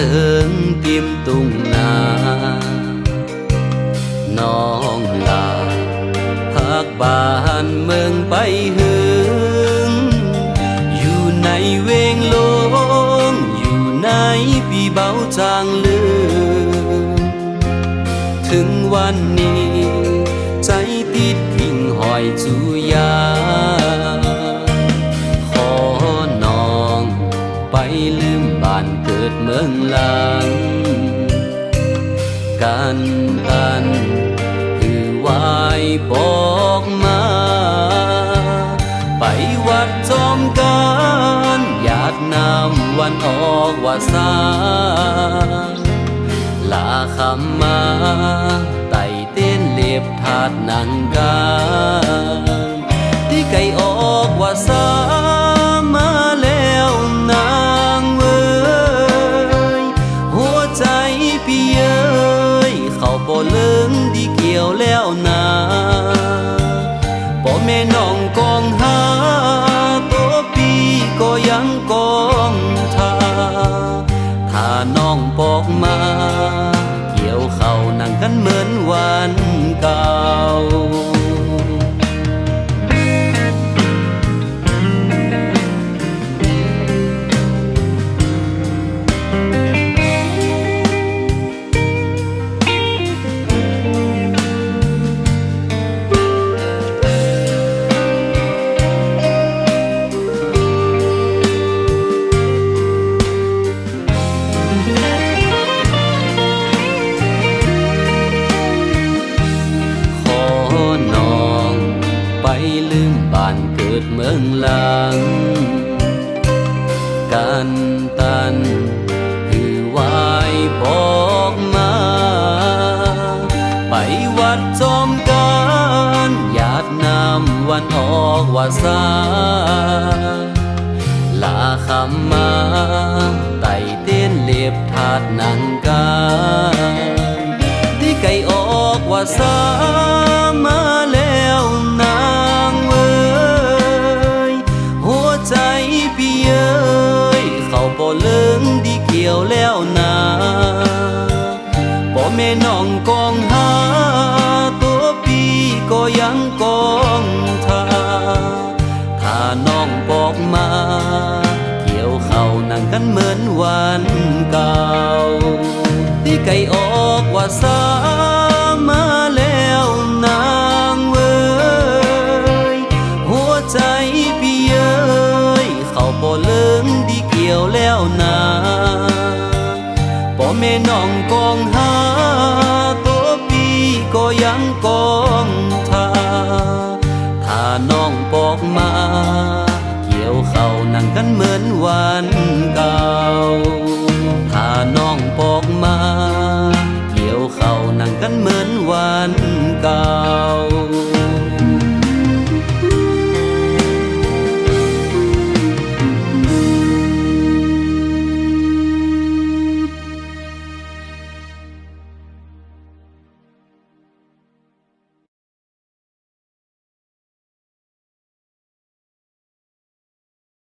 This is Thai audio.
ลิงเตรียมตุงนาน้องลาพักบ้านเมืองไปหึงอยู่ในเวงโลงอยู่ในปีเบาจางลืมถึงวันนี้ใจติดพิงหอยจูยาขอน้องไปลืมบ้านเกิดเมืองหลังกันคือวายบอกมาไปวัดจอมกันหยาดน้ำวันออกว่าสาลาคำมาไต่เต้นเล็บถาดหนังกานที่ไก่ออกว่าสามาแล้วนางเว้ยหัวใจพี่เอ้ยเขาบ่เลิงดีเกี่ยวแล้วนาบ่แม่น้องกองหาตัวปีก็ยังกองถ้าน้องปอกมาเกี่ยวเขานั่งกันเหมือนวันเก่าลืมบ้านเกิดเมืองหลังกันคือวายบอกมาไปวัดจอมกันหยาดน้ำวันออกว่าสาลาคำมาไต่เต้นเล็บถาดหนังกานที่ไก่ออกว่าสามาแล้วนางเว้ยหัวใจพี่เอ้ยเขาบ่เลิงดีเกี่ยวแล้วนาบ่แม่น้องกองหาตัวปีก็ยังกองถ้าน้องบอกมาเกี่ยวเขานั่งกันเหมือนวันเก่าที่ไก่ออกว่าสามาแล้วนางเว้ยหัวใจพี่เอ้ยเขาบ่เลิงดีเกี่ยวแล้วนาบ่แม่น้องกองหาตัวปีก็ยังกองถ้าน้องบอกมาเกี่ยวเขานั่งกันเหมือนวัน